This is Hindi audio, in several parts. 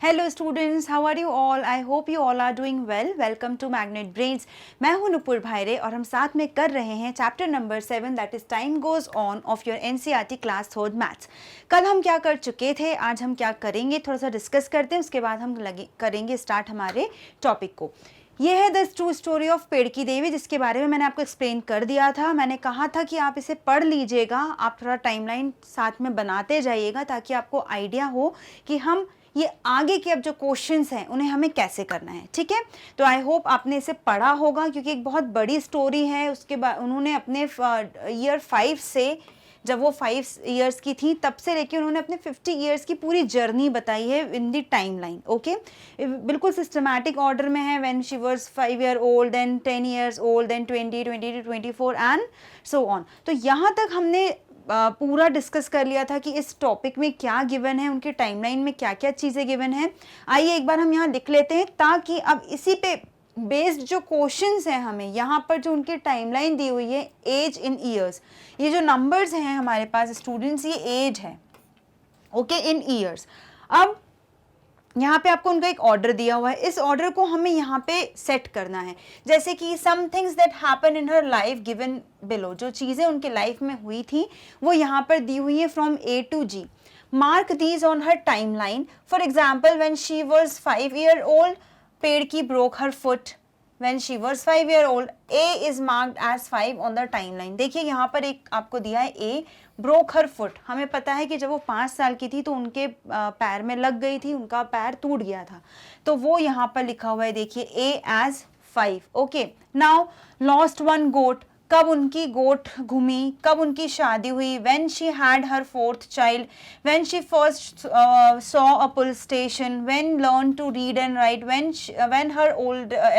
Hello students, how are you all? I hope you all are doing well. Welcome to Magnet Brains. मैं हूं नुपुर भायरे और हम साथ में कर रहे हैं chapter number 7 that is time goes on off your NCERT class 3rd maths. कल हम क्या कर चुके थे, आज हम क्या करेंगे थोड़ा सा डिस्कस करते हैं, उसके बाद हम करेंगे स्टार्ट हमारे टॉपिक को. ये है द ट्रू स्टोरी ऑफ पेड़ की देवी, जिसके बारे में मैंने आपको एक्सप्लेन कर दिया था. मैंने कहा था कि आप इसे पढ़ लीजिएगा, आप थोड़ा टाइमलाइन साथ में बनाते जाइएगा ताकि आपको आइडिया हो कि हम ये आगे के अब जो क्वेश्चंस हैं उन्हें हमें कैसे करना है. ठीक है, तो आई होप आपने इसे पढ़ा होगा क्योंकि एक बहुत बड़ी स्टोरी है. उसके बाद उन्होंने अपने ईयर 5 से, जब वो 5 इयर्स की थी तब से लेके उन्होंने अपने 50 इयर्स की पूरी जर्नी बताई है in the timeline. Okay, बिल्कुल सिस्टमैटिक ऑर्डर में है. When she was 5 year old, then 10 years old, then 20, 22, 24 and so on. तो यहाँ तक हमने पूरा डिस्कस कर लिया था कि इस टॉपिक में क्या गिवन है, उनके टाइमलाइन में क्या क्या चीज़ें गिवन है. आइए एक बार हम यहाँ लिख लेते हैं ताकि अब इसी पे बेस्ड जो क्वेश्चंस हैं, हमें यहाँ पर जो उनकी टाइमलाइन दी हुई है एज इन ईयर्स, ये जो नंबर्स हैं हमारे पास स्टूडेंट्स, ये एज है. ओके, इन ईयर्स. अब यहाँ पे आपको उनका एक ऑर्डर दिया हुआ है, इस ऑर्डर को हमें यहाँ पे सेट करना है. जैसे कि some things that happen in her life given below, जो चीज़ें उनके लाइफ में हुई थी वो यहाँ पर दी हुई है from A to G. Mark these on her time line. For example, when she was 5 year old, पेड़ की broke her foot. When she was 5 year old, A is marked as 5 on the timeline. देखिए यहाँ पर एक आपको दिया है A broke her foot. हमें पता है कि जब वो 5 साल की थी तो उनके पैर में लग गई थी, उनका पैर टूट गया था, तो वो यहाँ पर लिखा हुआ है देखिए A as 5. Okay, now lost one goat. कब उनकी गोट घूमी, कब उनकी शादी हुई. When she had her 4th child, when she first saw a police station, when learned to read and write, when her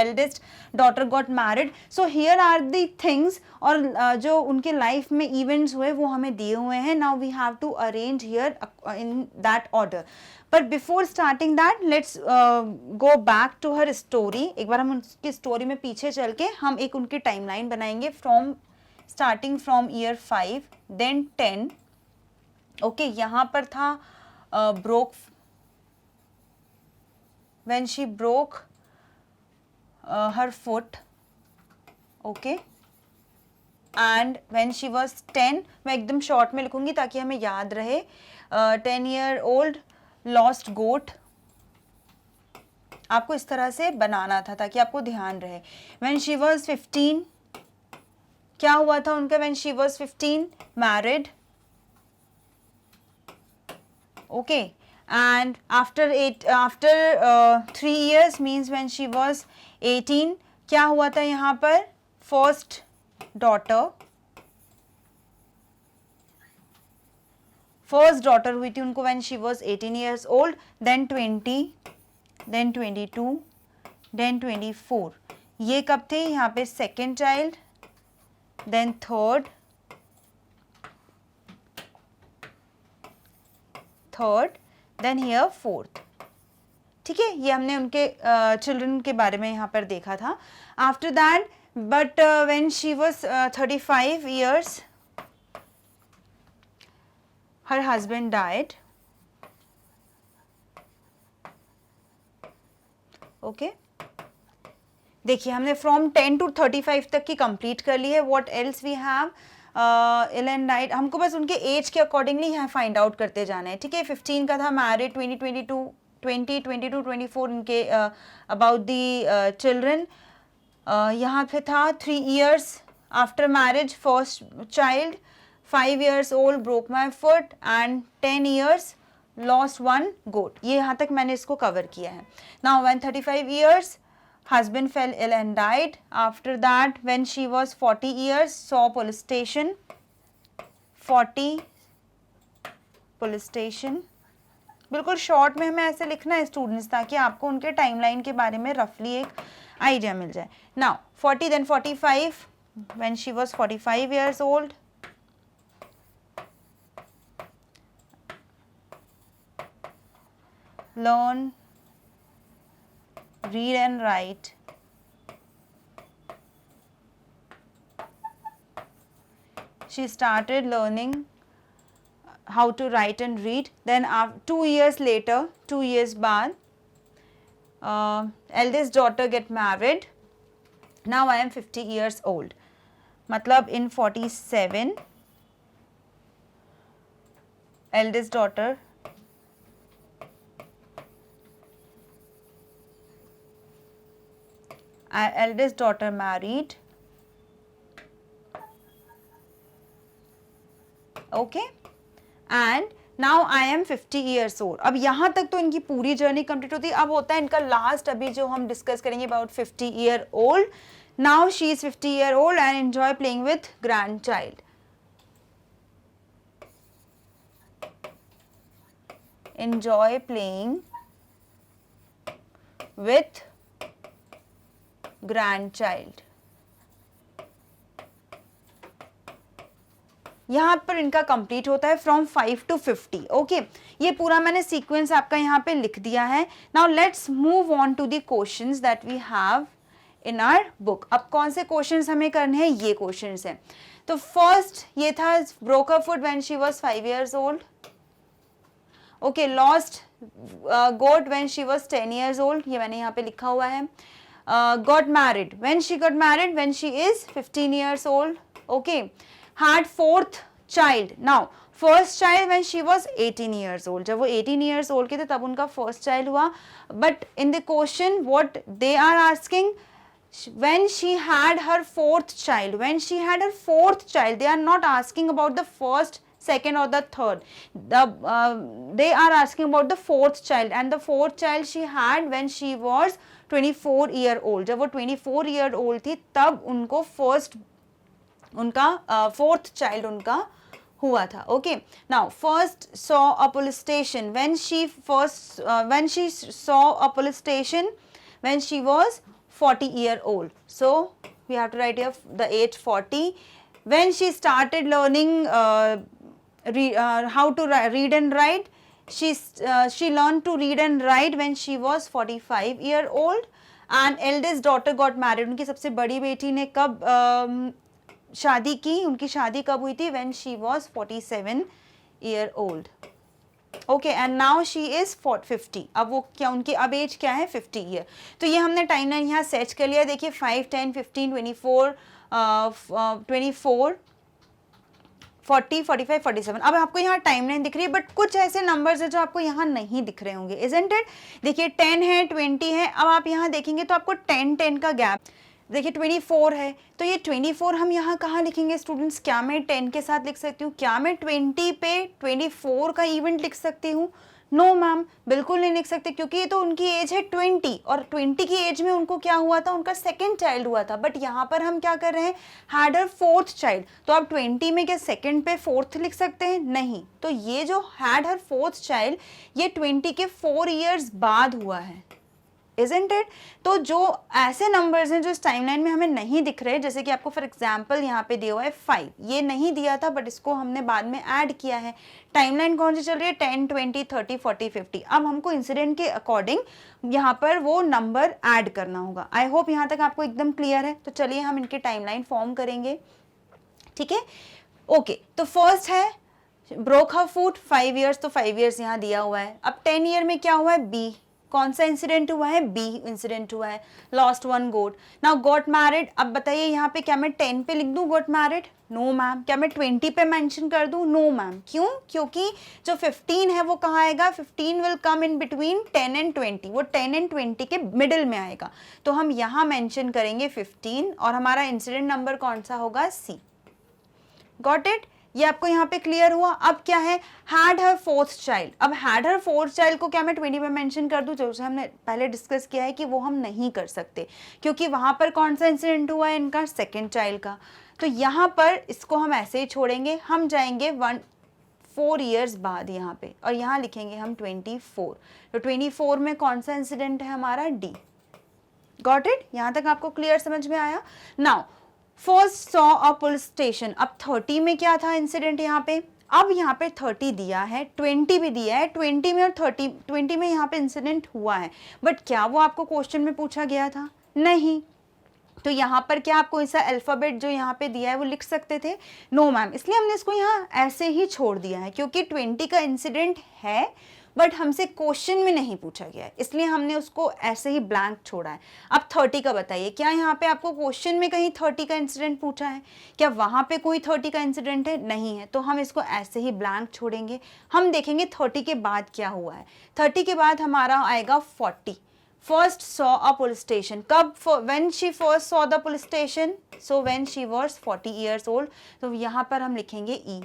eldest daughter got married. So here are the things, और जो उनके लाइफ में इवेंट्स हुए वो हमें दिए हुए हैं. Now we have to arrange here in that order. But before starting that, let's go back to her story. एक बार हम उनकी स्टोरी में पीछे चल के हम एक उनकी टाइमलाइन बनाएंगे starting from year 5, then 10. Okay, यहाँ पर था broke, when she broke her foot. Okay, and when she was 10, मैं एकदम शॉर्ट में लिखूंगी ताकि हमें याद रहे. 10 year old, लॉस्ट गोट. आपको इस तरह से बनाना था ताकि आपको ध्यान रहे. व्हेन शी वाज 15, क्या हुआ था उनका when she was 15? Married. Okay, and after 3 years means when she was 18, क्या हुआ था यहाँ पर? फर्स्ट डॉटर हुई थी उनको when she was 18 years old. Then 20, then 22, then 24. ये कब थे? यहाँ पे second child, then third, then here fourth. ठीक है, ये हमने उनके चिल्ड्रन के बारे में यहाँ पर देखा था. After that, but when she was 35 years, her husband died. Okay, देखिए हमने फ्रॉम 10 to 35 तक की कंप्लीट कर ली है. What else we have? Ellen died. हमको बस उनके एज के अकॉर्डिंगली यहाँ फाइंड आउट करते जाना है. ठीक है, 15 का था मैरिड, 22, 24 इनके अबाउट दी चिल्ड्रन. यहाँ पे था 3 years after marriage, first child. 5 years old, broke my foot, and 10 years, lost one goat. ये यहाँ तक मैंने इसको कवर किया है. Now when 35 years, husband fell ill and died. After that, when she was 40 years, saw police station. 40 police station. बिल्कुल शॉर्ट में हमें ऐसे लिखना है स्टूडेंट्स ताकि आपको उनके टाइमलाइन के बारे में रफली एक आइडिया मिल जाए. Now 40, then 45, when she was 45 years old. Learn, read and write. She started learning how to write and read. Then 2 years later, 2 years बाद eldest daughter get married. Now I am 50 years old. मतलब in 47 eldest daughter married. Okay, and now I am 50 years old. अब यहाँ तक तो इनकी पूरी जर्नी कंप्लीट होती है. अब होता है इनका लास्ट, अभी जो हम डिस्कस करेंगे about 50 year old. Now she is 50 year old and enjoy playing with grand child. Enjoy playing with grand child. यहाँ पर इनका कंप्लीट होता है फ्रॉम 5 to 50. ओके, ये पूरा मैंने सीक्वेंस आपका यहाँ पे लिख दिया है. Now let's move on to the questions that we have in our book. अब कौन से क्वेश्चंस हमें करने हैं, ये क्वेश्चंस हैं. तो फर्स्ट ये था, broke her foot when she was 5 years old. Okay, lost goat when she was 10 years old. ये मैंने यहाँ पे लिखा हुआ है. Got married, when she got married when she is 15 years old. Okay, had fourth child. Now first child when she was 18 years old. जब वो 18 years old के थे तब उनका first child हुआ. But in the question what they are asking, when she had her fourth child, when she had her fourth child, they are not asking about the first, second or the third. They are asking about the fourth child, and the fourth child she had when she was 24 year old. जब वो 24 year old थी तब उनको first, उनका फोर्थ चाइल्ड उनका हुआ था. Okay, now first saw a police station when she saw a police station when she was 40 year old. So we have to write here the age 40. When she started learning how to read and write, she learned to read and write when she was 45 year old. And eldest daughter got married. उनकी सबसे बड़ी बेटी ने कब शादी की, उनकी शादी कब हुई थी, when she was 47 year old. Okay, and now she is 50. अब वो क्या, उनकी अब एज क्या है, 50 ईयर. तो ये हमने टाइम लाइन यहाँ सेट कर लिया. देखिए 5, 10, 15, 24, 40, 45, 47. अब आपको यहाँ टाइम लाइन दिख रही है, बट कुछ ऐसे नंबर्स है जो आपको यहाँ नहीं दिख रहे होंगे, इजंट इट. देखिए 10 है, 20 है. अब आप यहाँ देखेंगे तो आपको 10 का गैप. देखिए 24 है, तो ये 24 हम यहाँ कहाँ लिखेंगे स्टूडेंट्स? क्या मैं 10 के साथ लिख सकती हूँ? क्या मैं 20 पे 24 का इवेंट लिख सकती हूँ? नो मैम, बिल्कुल नहीं लिख सकते, क्योंकि ये तो उनकी एज है 20, और 20 की एज में उनको क्या हुआ था, उनका सेकंड चाइल्ड हुआ था. बट यहाँ पर हम क्या कर रहे हैं, हैड हर फोर्थ चाइल्ड. तो आप 20 में क्या सेकंड पे फोर्थ लिख सकते हैं? नहीं. तो ये जो हैड हर फोर्थ चाइल्ड, ये 20 के 4 years बाद हुआ है, isn't it? तो जो ऐसे नंबर्स हैं जो इस टाइमलाइन में हमें नहीं दिख रहे, जैसे कि आपको फॉर एग्जांपल यहाँ पे दिया हुआ है 5, ये नहीं दिया था बट इसको हमने बाद में ऐड किया है. टाइमलाइन कौन सी चल रही है? 10, 20, 30, 40, 50. अब हमको इंसिडेंट के अकॉर्डिंग यहाँ पर वो नंबर ऐड करना होगा. आई होप यहाँ तक आपको एकदम क्लियर है. तो चलिए हम इनकी टाइमलाइन फॉर्म करेंगे, ठीक है? ओके, तो फर्स्ट है ब्रोक हर फुट 5 years, तो 5 years यहाँ दिया हुआ है. अब 10 year में क्या हुआ है? बी. कौन सा इंसिडेंट हुआ है? बी इंसिडेंट हुआ है. Lost 1 goat. Now got married. अब बताइए यहाँ पे क्या मैं 10 पे लिख दूँ गॉट मैरिड? No ma'am. क्या मैं 20 पे मेंशन कर दूँ? No ma'am. क्यों? क्योंकि जो 15 है वो कहाँ आएगा? 15 will come in between 10 and 20. वो 10 and 20 के मिडिल में आएगा. तो हम यहाँ मेंशन करेंगे 15 और हमारा इंसिडेंट नंबर कौन सा होगा? सी. Got it? ये आपको यहाँ पे क्लियर हुआ. अब क्या है? Had her fourth child. अब हैड हर फोर्थ चाइल्ड को क्या मैं 20 पे मेंशन कर दूं? जैसे हमने पहले डिस्कस किया है कि वो हम नहीं कर सकते, क्योंकि वहां पर कौन सा इंसिडेंट हुआ है? इनका सेकंड चाइल्ड का. तो यहाँ पर इसको हम ऐसे ही छोड़ेंगे. हम जाएंगे 4 years बाद यहाँ पे, और यहाँ लिखेंगे हम 24. तो 24 में कौन सा इंसिडेंट है हमारा? डी. Got it? यहाँ तक आपको क्लियर समझ में आया? Now first saw a police station. अब 30 में क्या था इंसिडेंट यहाँ पे? अब यहाँ पे 30 दिया है, 20 भी दिया है. 20 में और 20 में यहाँ पे इंसिडेंट हुआ है, बट क्या वो आपको क्वेश्चन में पूछा गया था? नहीं. तो यहाँ पर क्या आपको ऐसा अल्फाबेट जो यहाँ पे दिया है वो लिख सकते थे? No ma'am. इसलिए हमने इसको यहाँ ऐसे ही छोड़ दिया है, क्योंकि 20 का इंसिडेंट है बट हमसे क्वेश्चन में नहीं पूछा गया है, इसलिए हमने उसको ऐसे ही ब्लैंक छोड़ा है। अब 30 का बताइए, क्या यहाँ पे आपको क्वेश्चन में कहीं 30 का इंसिडेंट पूछा है? क्या वहाँ पे कोई 30 का इंसिडेंट है? नहीं है, तो हम इसको ऐसे ही ब्लैंक छोड़ेंगे। हम देखेंगे 30 के बाद क्या हुआ है। 30 के बाद हमारा आएगा 40। First saw a police station. कब? When she first saw the police station. So when she was 40 years old. तो यहाँ पर हम लिखेंगे E.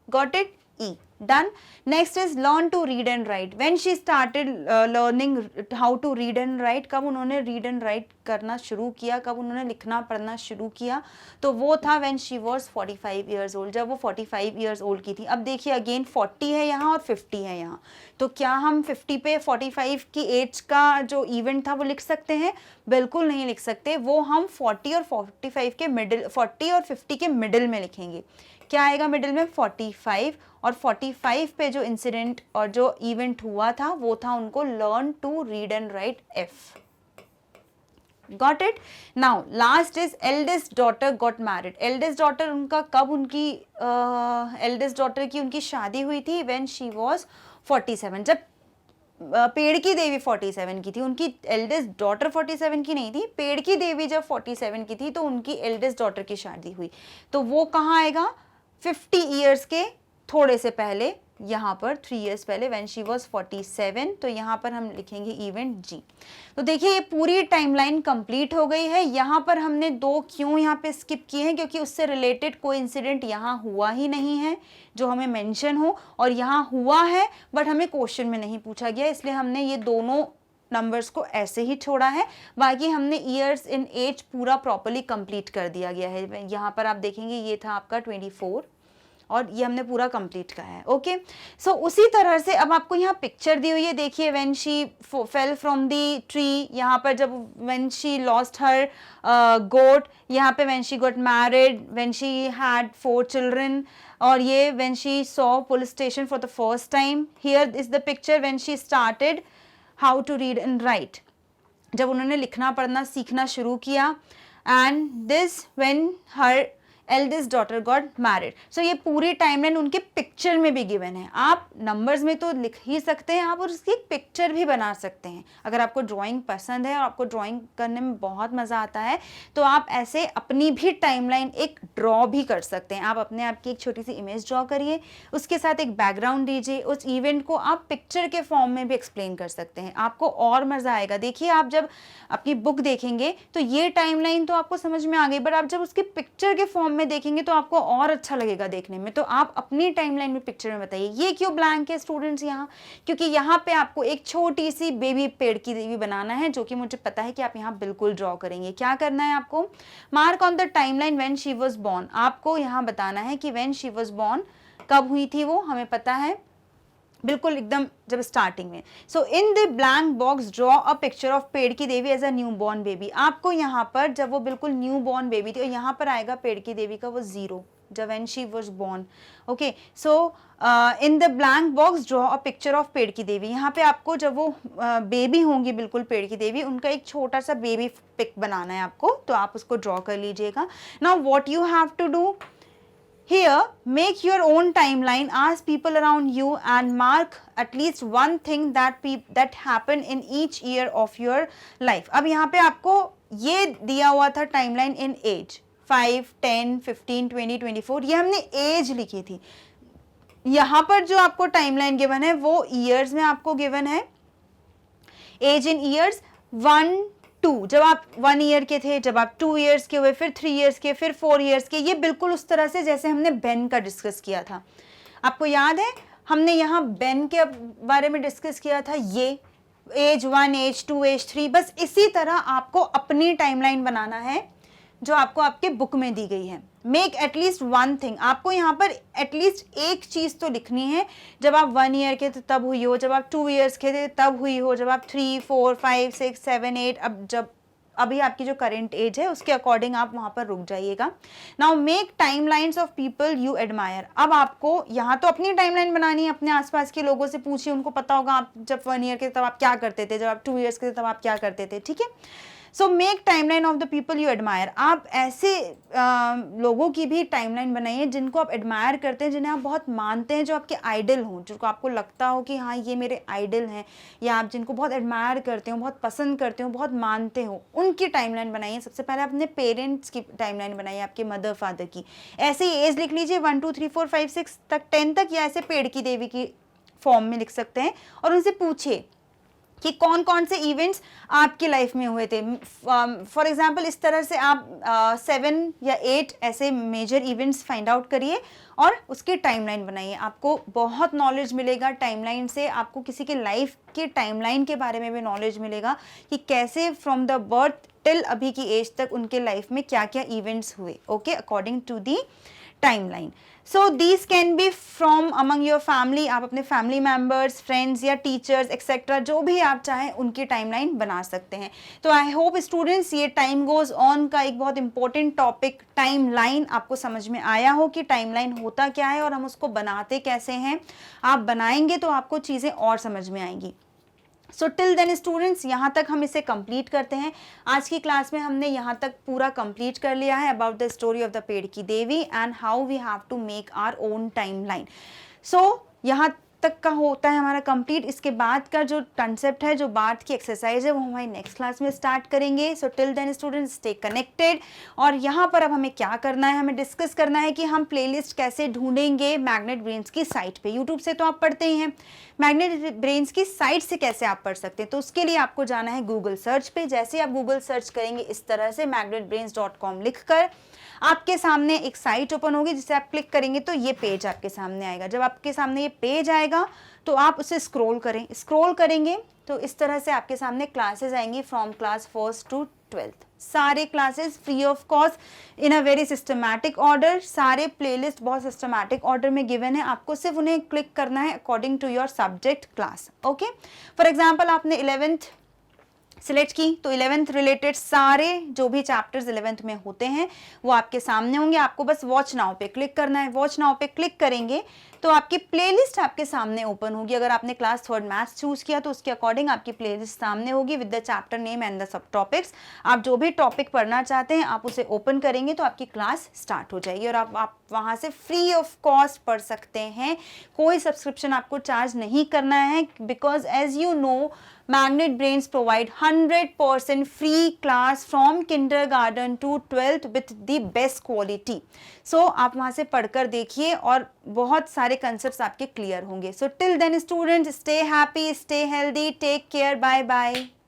Got it? E. Done. Next is learn to read and write. When she started learning how to read and write, कब उन्होंने read and write करना शुरू किया, कब उन्होंने लिखना पढ़ना शुरू किया? तो वो था when she was 45 years old, जब वो 45 years old की थी। अब देखिए अगेन 40 है यहाँ और 50 है यहाँ, तो क्या हम 50 पे 45 की एज का जो इवेंट था वो लिख सकते हैं? बिल्कुल नहीं लिख सकते, वो हम 40 और 45 के मिडिल, 40 और 50 के मिडिल में लिखेंगे। क्या आएगा मिडिल में? 45, और 45 पे जो इंसिडेंट और जो इवेंट हुआ था वो था उनको learn to read and write एफ। Got it? Now last is eldest daughter got married. Eldest daughter उनका कब, उनकी एल्डेस्ट डॉटर की उनकी शादी हुई थी व्हेन शी वाज 47, जब पेड़ की देवी 47 की थी, उनकी एल्डेस्ट डॉटर 47 की नहीं थी। पेड़ की देवी जब 47 की थी तो उनकी एल्डेस्ट डॉटर की शादी हुई, तो वो कहाँ आएगा? 50 ईयर्स के थोड़े से पहले, यहाँ पर 3 ईयर्स पहले व्हेन शी वाज 47, तो यहाँ पर हम लिखेंगे इवेंट जी। तो देखिए ये पूरी टाइमलाइन कंप्लीट हो गई है। यहाँ पर हमने 2 क्यों यहाँ पे स्किप किए हैं? क्योंकि उससे रिलेटेड कोई इंसिडेंट यहाँ हुआ ही नहीं है जो हमें मेंशन हो, और यहाँ हुआ है बट हमें क्वेश्चन में नहीं पूछा गया, इसलिए हमने ये दोनों नंबर्स को ऐसे ही छोड़ा है। बाकी हमने ईयर्स इन एज पूरा प्रॉपर्ली कंप्लीट कर दिया गया है। यहाँ पर आप देखेंगे ये था आपका 24, और ये हमने पूरा कंप्लीट करा है। ओके, सो उसी तरह से अब आपको यहाँ पिक्चर दी हुई है, देखिए when she fell from the tree, यहाँ पर जब when she lost her goat, यहाँ पे when she got married, when she had 4 children, और ये when she saw police station for the first time. Here is the picture when she started how to read and write, जब उन्होंने लिखना पढ़ना सीखना शुरू किया। And this when her eldest daughter got married. So ये पूरी टाइमलाइन उनके पिक्चर में भी गिवन है। आप नंबर्स में तो लिख ही सकते हैं, आप और उसकी पिक्चर भी बना सकते हैं। अगर आपको ड्राइंग पसंद है और आपको ड्राइंग करने में बहुत मज़ा आता है तो आप ऐसे अपनी भी टाइमलाइन एक ड्रॉ भी कर सकते हैं। आप अपने आप की एक छोटी सी इमेज ड्रॉ करिए, उसके साथ एक बैकग्राउंड दीजिए, उस इवेंट को आप पिक्चर के फॉर्म में भी एक्सप्लेन कर सकते हैं, आपको और मज़ा आएगा। देखिए आप जब अपनी बुक देखेंगे तो ये टाइमलाइन तो आपको समझ में आ गई, बट आप जब उसकी पिक्चर के फॉर्म में देखेंगे तो आपको और अच्छा लगेगा देखने में। तो आप अपनी टाइमलाइन में पिक्चर में बताइए ये क्यों ब्लैंक है स्टूडेंट्स यहाँ? क्योंकि यहाँ पे आपको एक छोटी सी बेबी पेड़ की देवी बनाना है, जो कि मुझे पता है कि आप यहाँ बिल्कुल ड्रॉ करेंगे। क्या करना है आपको? Mark on the timeline when she was born. आपको यहाँ बताना है कि व्हेन शी वाज बोर्न कब हुई थी वो, हमें पता है बिल्कुल एकदम जब स्टार्टिंग में। So in the blank box draw a picture of पेड़ की देवी as a newborn baby. आपको यहाँ पर जब वो बिल्कुल न्यू बॉर्न बेबी थी, और यहाँ पर आएगा पेड़ की देवी का वो 0 जब when she was born. Okay, so in the blank box draw a picture of पेड़ की देवी। यहाँ पे आपको जब वो बेबी होंगी बिल्कुल पेड़ की देवी, उनका एक छोटा सा बेबी पिक बनाना है आपको, तो आप उसको ड्रॉ कर लीजिएगा। Now what you have to do here, make your own timeline, ask people around you and mark at least one thing that happened in each year of your life. अब यहाँ पे आपको ये दिया हुआ था टाइमलाइन इन एज 5, 10, 15, 20, 24, ये हमने एज लिखी थी। यहाँ पर जो आपको टाइमलाइन गिवन है वो ईयर्स में आपको गिवन है, एज इन ईयर्स 1, 2, जब आप 1 ईयर के थे, जब आप 2 ईयर्स के हुए, फिर 3 ईयर्स के, फिर 4 ईयर्स के। ये बिल्कुल उस तरह से जैसे हमने बेन का डिस्कस किया था। आपको याद है हमने यहाँ बेन के बारे में डिस्कस किया था, ये एज 1, एज 2, एज 3। बस इसी तरह आपको अपनी टाइमलाइन बनाना है जो आपको आपके बुक में दी गई है। मेक एटलीस्ट वन थिंग, आपको यहाँ पर एटलीस्ट एक चीज़ तो लिखनी है। जब आप 1 ईयर के थे तब हुई हो, जब आप 2 ईयर्स के थे तब हुई हो, जब आप 3, 4, 5, 6, 7, 8, अब जब अभी आपकी जो करेंट एज है उसके अकॉर्डिंग आप वहाँ पर रुक जाइएगा। Now make timelines of people you admire. अब आपको यहाँ तो अपनी टाइमलाइन बनानी है, अपने आसपास के लोगों से पूछिए, उनको पता होगा आप जब 1 ईयर के तब आप क्या करते थे, जब आप 2 ईयर्स के थे तब आप क्या करते थे। ठीक है, so make timeline of the people you admire. आप ऐसे लोगों की भी टाइमलाइन बनाइए जिनको आप एडमायर करते हैं, जिन्हें आप बहुत मानते हैं, जो आपके आइडल हों, जिनको आपको लगता हो कि हाँ ये मेरे आइडल हैं, या आप जिनको बहुत एडमायर करते हो, बहुत पसंद करते हो, बहुत मानते हो, उनकी टाइमलाइन बनाइए। सबसे पहले अपने पेरेंट्स की टाइमलाइन बनाइए, आपके मदर फादर की। ऐसे ही एज लिख लीजिए 1 2 3 4 5 6 तक, 10 तक, या ऐसे पेड़ की देवी की फॉर्म में लिख सकते हैं, और उनसे पूछिए कि कौन कौन से इवेंट्स आपकी लाइफ में हुए थे। फॉर एग्जाम्पल इस तरह से आप 7 या 8 ऐसे मेजर इवेंट्स फाइंड आउट करिए और उसकी टाइमलाइन बनाइए। आपको बहुत नॉलेज मिलेगा टाइमलाइन से, आपको किसी के लाइफ के टाइमलाइन के बारे में भी नॉलेज मिलेगा कि कैसे फ्रॉम द बर्थ टिल अभी की एज तक उनके लाइफ में क्या क्या इवेंट्स हुए, okay, according to the timeline. So these can be from among your family, आप अपने फैमिली मेंबर्स, फ्रेंड्स या टीचर्स एक्सेट्रा, जो भी आप चाहें उनकी टाइमलाइन बना सकते हैं। तो आई होप स्टूडेंट्स ये टाइम गोज ऑन का एक बहुत इंपॉर्टेंट टॉपिक टाइमलाइन आपको समझ में आया हो कि टाइमलाइन होता क्या है और हम उसको बनाते कैसे हैं। आप बनाएंगे तो आपको चीज़ें और समझ में आएंगी। सो टिल देन स्टूडेंट्स, यहाँ तक हम इसे कंप्लीट करते हैं। आज की क्लास में हमने यहाँ तक पूरा कंप्लीट कर लिया है about the story of the पेड़ की देवी and how we have to make our own timeline. So यहाँ तक का होता है हमारा कंप्लीट। इसके बाद का जो कंसेप्ट है, जो बाद की एक्सरसाइज है, वो हमारी नेक्स्ट क्लास में स्टार्ट करेंगे। So till then students stay connected. और यहाँ पर अब हमें क्या करना है, हमें डिस्कस करना है कि हम प्लेलिस्ट कैसे ढूंढेंगे मैग्नेट ब्रेन्स की साइट पे। यूट्यूब से तो आप पढ़ते ही हैं, मैग्नेट ब्रेन्स की साइट से कैसे आप पढ़ सकते हैं। तो उसके लिए आपको जाना है गूगल सर्च पे। जैसे आप गूगल सर्च करेंगे इस तरह से magnetbrains.com लिखकर, आपके सामने एक साइट ओपन होगी जिसे आप क्लिक करेंगे तो ये पेज आपके सामने आएगा। जब आपके सामने ये पेज आएगा तो आप उसे स्क्रॉल करें, स्क्रॉल करेंगे तो इस तरह से आपके सामने क्लासेस आएंगी from class 1st to 12th। सारे classes free of cost in a very systematic order, सारे प्लेलिस्ट बहुत सिस्टमैटिक ऑर्डर में गिवन है। आपको सिर्फ उन्हें क्लिक करना है according to your subject class, okay. For example आपने 11th सिलेक्ट की तो 11th रिलेटेड सारे जो भी चैप्टर्स 11th में होते हैं वो आपके सामने होंगे। आपको बस वॉच नाउ पे क्लिक करना है। वॉच नाउ पे क्लिक करेंगे तो आपकी प्लेलिस्ट आपके सामने ओपन होगी। अगर आपने क्लास 3rd मैथ्स चूज किया तो उसके अकॉर्डिंग आपकी प्लेलिस्ट सामने होगी with the chapter name and the sub topics. आप जो भी टॉपिक पढ़ना चाहते हैं आप उसे ओपन करेंगे तो आपकी क्लास स्टार्ट हो जाएगी और आप वहाँ से फ्री ऑफ कॉस्ट पढ़ सकते हैं। कोई सब्सक्रिप्शन आपको चार्ज नहीं करना है, because as you know Magnet Brains provide 100% free class from kindergarten to 12th with the best quality. So आप वहाँ से पढ़कर देखिए और बहुत सारे concepts आपके clear होंगे. So till then students, stay happy, stay healthy, take care, bye bye.